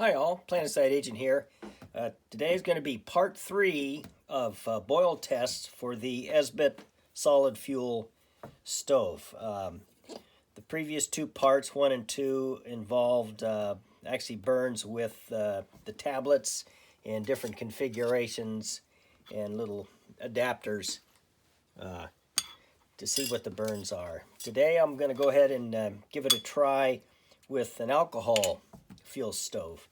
Hi all, Planetside Agent here. Today is going to be part 3 of boil tests for the Esbit solid fuel stove. The previous 2 parts, 1 and 2, involved actually burns with the tablets and different configurations and little adapters to see what the burns are. Today I'm going to go ahead and give it a try with an alcohol fuel stove.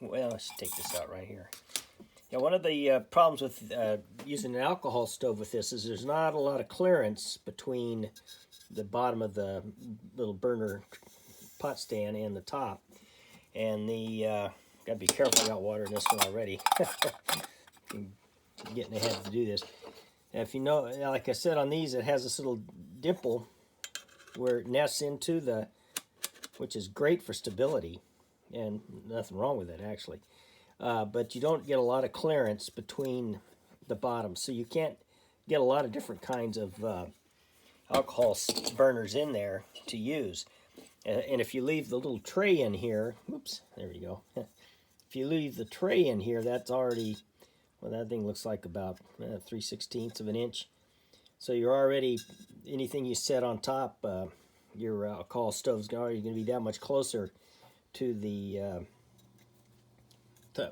Well, let's take this out right here. Yeah, one of the problems with using an alcohol stove with this is there's not a lot of clearance between the bottom of the little burner pot stand and the top. And the gotta be careful, I got water in this one already. I'm getting ahead to do this. And if you know, like I said, on these it has this little dimple where it nests into the, which is great for stability, and nothing wrong with it actually. But you don't get a lot of clearance between the bottom, so you can't get a lot of different kinds of alcohol burners in there to use. And if you leave the little tray in here, oops, there we go. If you leave the tray in here, that's already, well, that thing looks like about 3/16 of an inch. So you're already, anything you set on top, your alcohol stove's already going to be that much closer to the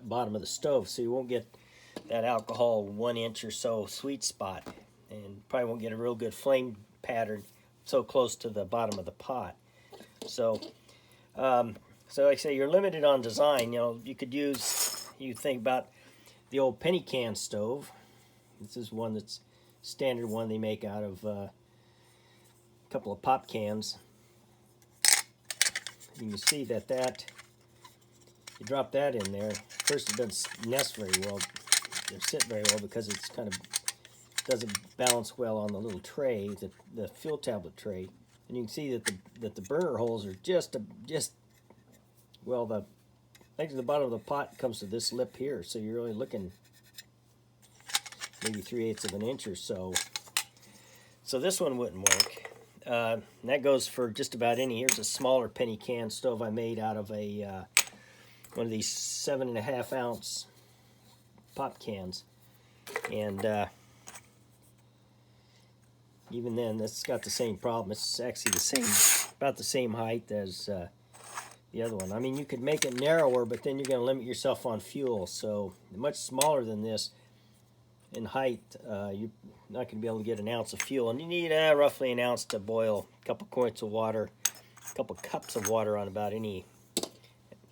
bottom of the stove, so you won't get that alcohol 1 inch or so sweet spot, and probably won't get a real good flame pattern so close to the bottom of the pot. So, so like I say, you're limited on design. You know, you could use, you think about the old penny can stove. This is one that's standard one they make out of a couple of pop cans. You can see that you drop that in there. First, it doesn't nest very well, or sit very well, because it's kind of doesn't balance well on the little tray, the fuel tablet tray. And you can see that the burner holes are just well, the actually the bottom of the pot comes to this lip here, so you're only looking maybe 3/8 of an inch or so. So this one wouldn't work. And that goes for just about any. Here's a smaller penny can stove I made out of a one of these 7.5 ounce pop cans, and even then, that's got the same problem. It's actually the same, about the same height as the other one. I mean, you could make it narrower, but then you're going to limit yourself on fuel. So much smaller than this in height, you're not going to be able to get an ounce of fuel, and you need roughly an ounce to boil a couple quarts of water, a couple cups of water on about any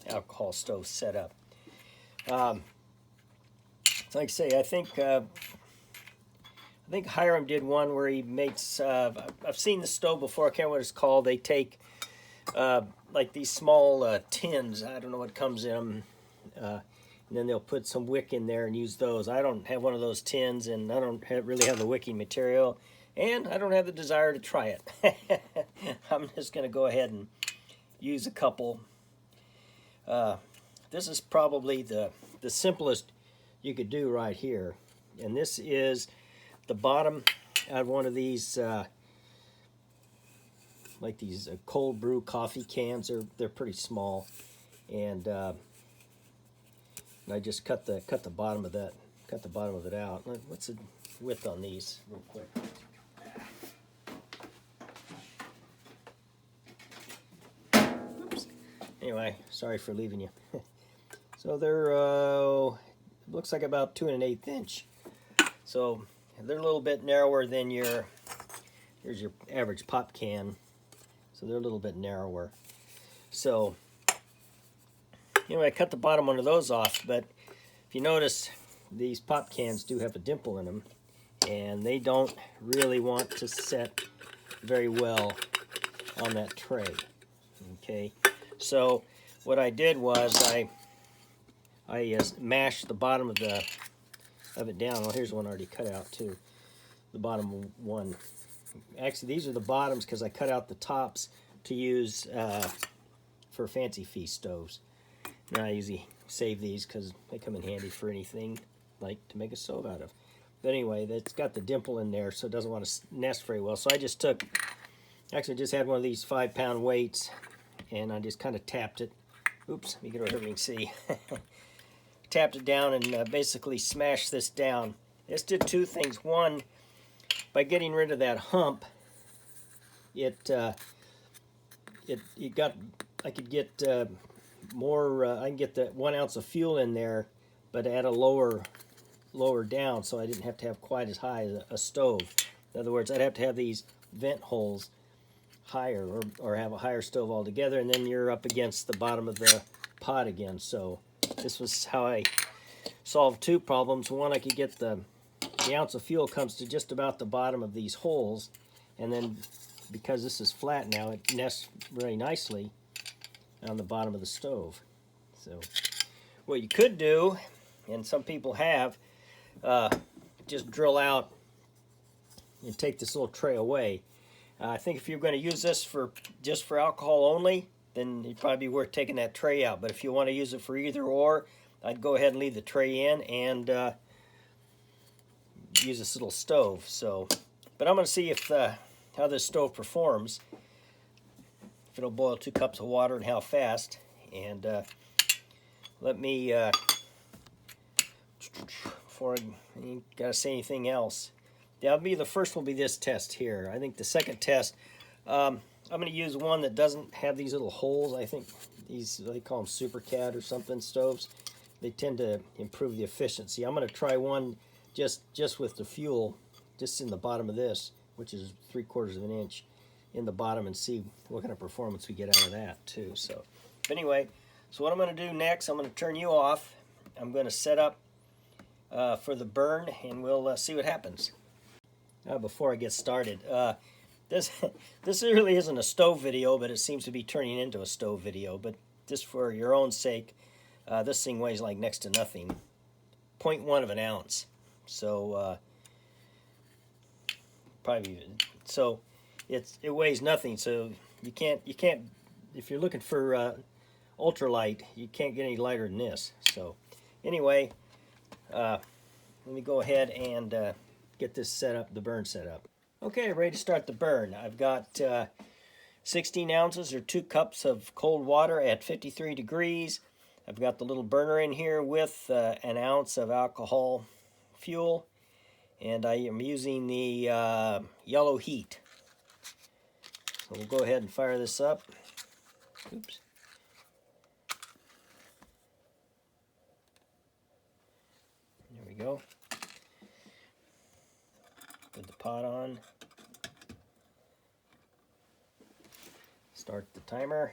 alcohol stove setup. Like I say, I think Hiram did one where he makes. I've seen the stove before. I can't remember what it's called. They take like these small tins. I don't know what comes in them. And then they'll put some wick in there and use those. I don't have one of those tins, and I don't really have the wicking material, and I don't have the desire to try it. I'm just going to go ahead and use a couple. This is probably the simplest you could do right here. And this is the bottom out of one of these, like these cold brew coffee cans. They're pretty small, and I just cut the bottom of that, cut the bottom of it out. What's the width on these, real quick? Oops. Anyway, sorry for leaving you. So they're looks like about 2 1/8 inch. So they're a little bit narrower than here's your average pop can. So they're a little bit narrower. So anyway, I cut the bottom one of those off, but if you notice, these pop cans do have a dimple in them, and they don't really want to set very well on that tray. Okay, so what I did was I mashed the bottom of it down. Well, here's one already cut out too. The bottom one. Actually, these are the bottoms because I cut out the tops to use for fancy feast stoves. Now I usually save these because they come in handy for anything like to make a stove out of. But anyway, it's got the dimple in there, so it doesn't want to nest very well. So I just took, actually just had one of these 5-pound weights and I just kind of tapped it. Oops, let me get over here so you can see. Tapped it down and basically smashed this down. This did two things. One, by getting rid of that hump, I could get more. I can get the 1 ounce of fuel in there, but at a lower down, so I didn't have to have quite as high as a stove. In other words, I'd have to have these vent holes higher, or have a higher stove altogether, and then you're up against the bottom of the pot again. So this was how I solved two problems. One, I could get the ounce of fuel comes to just about the bottom of these holes, and then because this is flat now, it nests very nicely on the bottom of the stove. So what you could do, and some people have, just drill out and take this little tray away. I think if you're going to use this just for alcohol only, then it'd probably be worth taking that tray out. But if you want to use it for either or, I'd go ahead and leave the tray in and use this little stove. So, but I'm going to see if how this stove performs, if it'll boil 2 cups of water and how fast. And let me, before I gotta say anything else, the first will be this test here. I think the second test, I'm going to use one that doesn't have these little holes. I think they call them supercat or something stoves. They tend to improve the efficiency. I'm going to try one just with the fuel, just in the bottom of this, which is 3/4 of an inch in the bottom, and see what kind of performance we get out of that too. So, but anyway, so what I'm going to do next, I'm going to turn you off. I'm going to set up for the burn, and we'll see what happens. Before I get started, this really isn't a stove video, but it seems to be turning into a stove video. But just for your own sake, this thing weighs like next to nothing, 0.1 of an ounce. So probably so it weighs nothing. So you can't if you're looking for ultralight, you can't get any lighter than this. So anyway, let me go ahead and get this set up, the burn set up. Okay, ready to start the burn. I've got 16 ounces or 2 cups of cold water at 53 degrees. I've got the little burner in here with 1 ounce of alcohol fuel, and I am using the yellow heat. So we'll go ahead and fire this up. Oops. There we go. Put the pot on. Start the timer.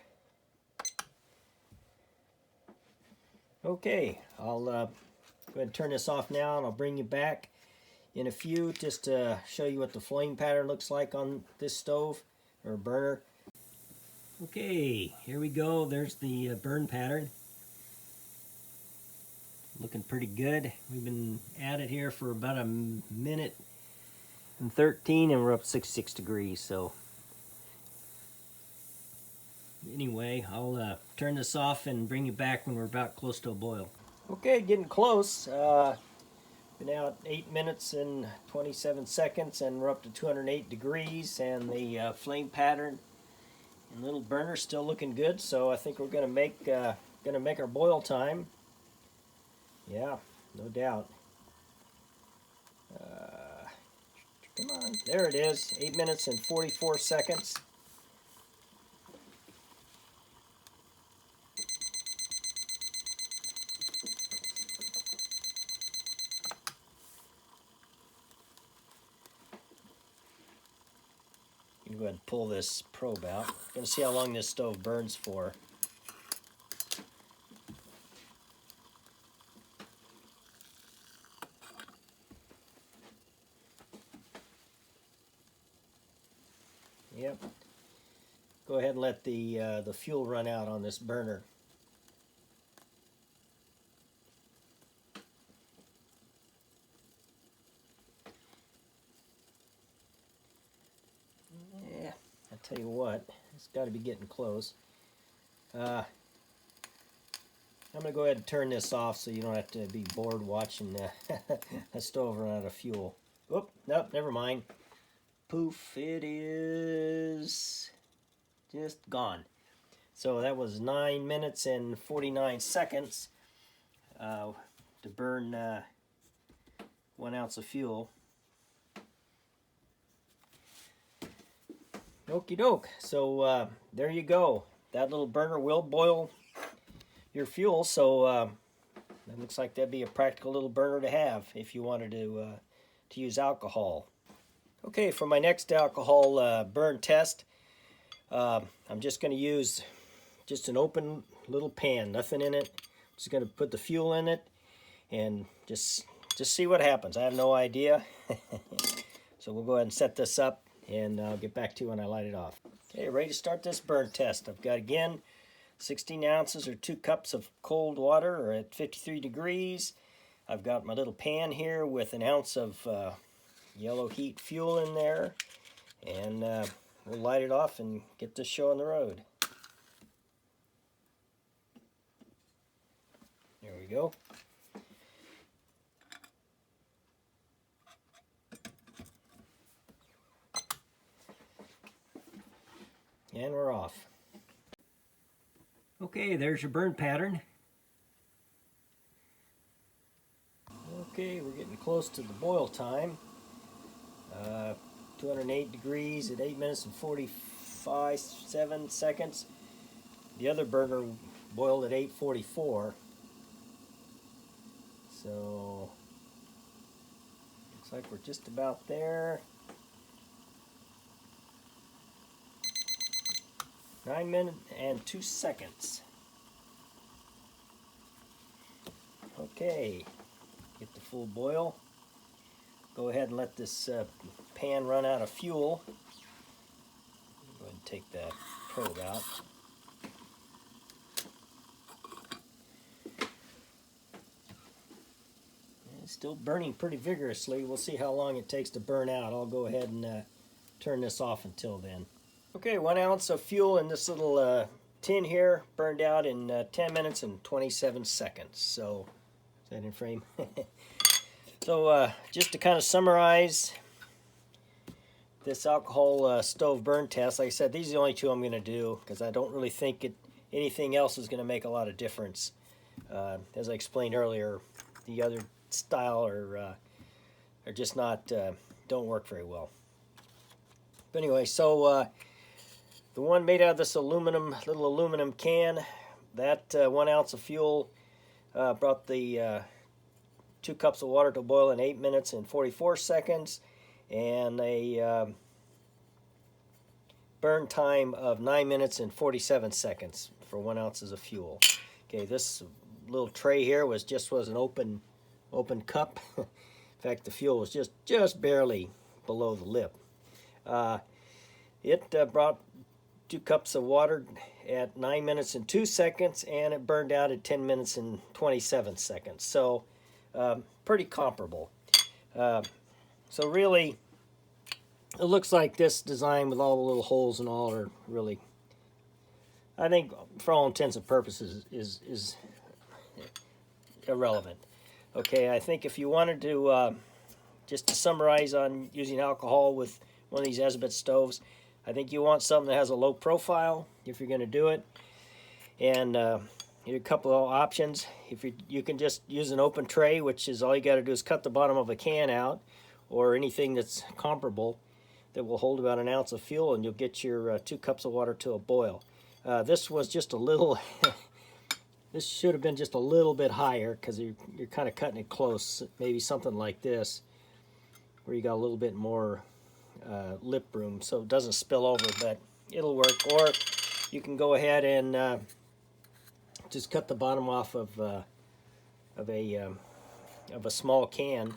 Okay, I'll go ahead and turn this off now, and I'll bring you back in a few just to show you what the flame pattern looks like on this stove or burner. Okay, here we go. There's the burn pattern. Looking pretty good. We've been at it here for about 1:13, and we're up 66 degrees. So anyway, I'll turn this off and bring you back when we're about close to a boil. Okay, getting close. Been out 8 minutes and 27 seconds, and we're up to 208 degrees, and the flame pattern and little burner still looking good. So I think we're gonna make our boil time. Yeah, no doubt. Come on, there it is. 8 minutes and 44 seconds. You can go ahead and pull this probe out. Going to see how long this stove burns for. Yep. Go ahead and let the fuel run out on this burner. Yeah, I tell you what, it's got to be getting close. I'm going to go ahead and turn this off so you don't have to be bored watching a stove run out of fuel. Oop, nope, never mind. Poof, it is just gone. So that was 9 minutes and 49 seconds to burn 1 ounce of fuel. Okie doke. So there you go. That little burner will boil your fuel. So it looks like that'd be a practical little burner to have if you wanted to use alcohol. Okay, for my next alcohol burn test, I'm just going to use just an open little pan, nothing in it. Just going to put the fuel in it and just see what happens. I have no idea. So we'll go ahead and set this up, and I'll get back to you when I light it off. Okay, ready to start this burn test. I've got, again, 16 ounces or 2 cups of cold water at 53 degrees. I've got my little pan here with 1 ounce of yellow heat fuel in there, and we'll light it off and get this show on the road. There we go. And we're off. Okay, there's your burn pattern. Okay, we're getting close to the boil time. 208 degrees at 8 minutes and 47 seconds. The other burner boiled at 8:44. So looks like we're just about there. 9 minutes and 2 seconds. Okay, get the full boil. Go ahead and let this pan run out of fuel. Go ahead and take that probe out. It's still burning pretty vigorously. We'll see how long it takes to burn out. I'll go ahead and turn this off until then. Okay, 1 ounce of fuel in this little tin here burned out in 10 minutes and 27 seconds. So, is that in frame? So, just to kind of summarize this alcohol stove burn test, like I said, these are the only two I'm going to do because I don't really think anything else is going to make a lot of difference. As I explained earlier, the other style are just not, don't work very well. But anyway, so the one made out of this little aluminum can, that 1 ounce of fuel brought the 2 cups of water to boil in 8 minutes and 44 seconds, and a burn time of 9 minutes and 47 seconds for 1 ounce of fuel. Okay, this little tray here was an open cup. In fact, the fuel was just barely below the lip. It brought 2 cups of water at 9 minutes and 2 seconds, and it burned out at 10 minutes and 27 seconds. So pretty comparable. So really, it looks like this design with all the little holes and all are really, I think, for all intents and purposes, is irrelevant. Okay, I think if you wanted to, just to summarize on using alcohol with one of these Esbit stoves, I think you want something that has a low profile if you're going to do it. And a couple of options. If you can just use an open tray, which is all you got to do is cut the bottom of a can out, or anything that's comparable that will hold about 1 ounce of fuel, and you'll get your 2 cups of water to a boil. This was just a little, this should have been just a little bit higher because you're kind of cutting it close. Maybe something like this, where you got a little bit more lip room so it doesn't spill over, but it'll work. Or you can go ahead and just cut the bottom off of a small can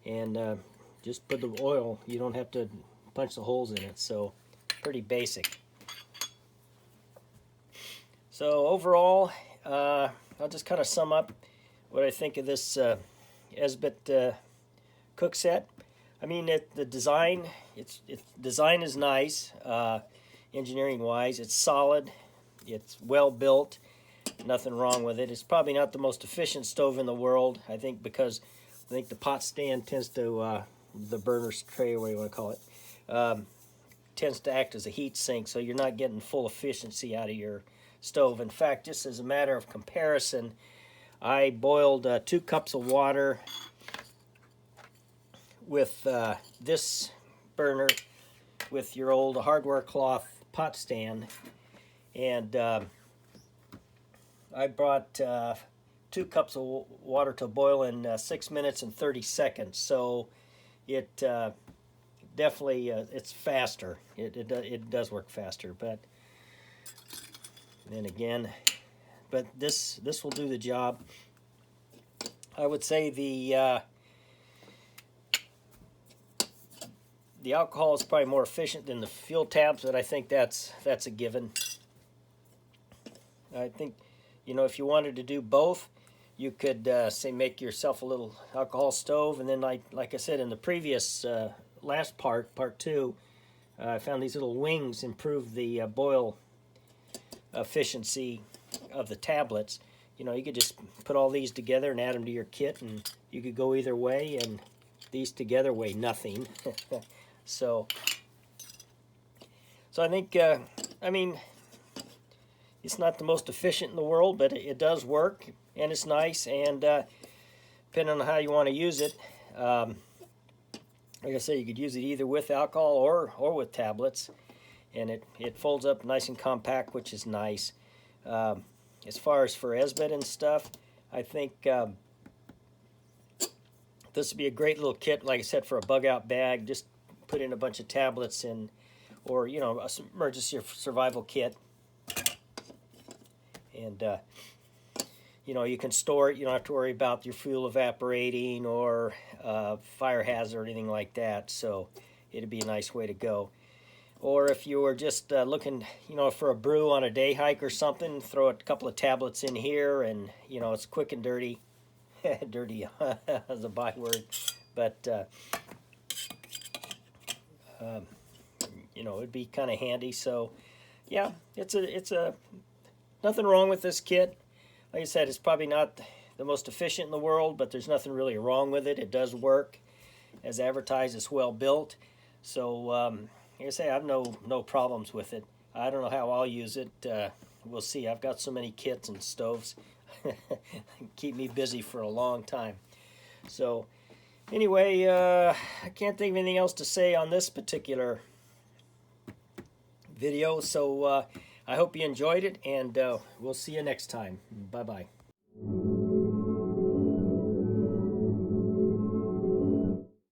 and just put the oil. You don't have to punch the holes in it, so pretty basic. So overall, I'll just kind of sum up what I think of this Esbit Cookset. I mean, the design, its design is nice, engineering-wise. It's solid, it's well built, nothing wrong with it. It's probably not the most efficient stove in the world, I think, because I think the pot stand tends to, the burner tray, or what do you want to call it, tends to act as a heat sink, so you're not getting full efficiency out of your stove. In fact, just as a matter of comparison, I boiled 2 cups of water with this burner with your old hardware cloth pot stand, and I brought 2 cups of water to boil in 6 minutes and 30 seconds. So it definitely it's faster. It does work faster, but then again, but this will do the job. I would say the alcohol is probably more efficient than the fuel tabs, but I think that's a given. I think, you know, if you wanted to do both, you could say make yourself a little alcohol stove, and then like I said in the previous last part 2, I found these little wings improve the boil efficiency of the tablets. You know, you could just put all these together and add them to your kit, and you could go either way, and these together weigh nothing. So I think, I mean, it's not the most efficient in the world, but it does work, and it's nice, and depending on how you want to use it, like I say, you could use it either with alcohol or with tablets, and it folds up nice and compact, which is nice. As far as for Esbit and stuff, I think this would be a great little kit, like I said, for a bug-out bag. Just put in a bunch of tablets in, or, you know, a emergency survival kit. And, you know, you can store it. You don't have to worry about your fuel evaporating or fire hazard or anything like that. So it'd be a nice way to go. Or if you were just looking, you know, for a brew on a day hike or something, throw a couple of tablets in here, and, you know, it's quick and dirty. Dirty as a byword, but you know, it'd be kind of handy. So yeah, it's a nothing wrong with this kit. Like I said, it's probably not the most efficient in the world, but there's nothing really wrong with it. It does work as advertised. It's well built. So like I say, I have no problems with it. I don't know how I'll use it. We'll see. I've got so many kits and stoves. Keep me busy for a long time. So anyway, I can't think of anything else to say on this particular video. So I hope you enjoyed it, and we'll see you next time. Bye-bye.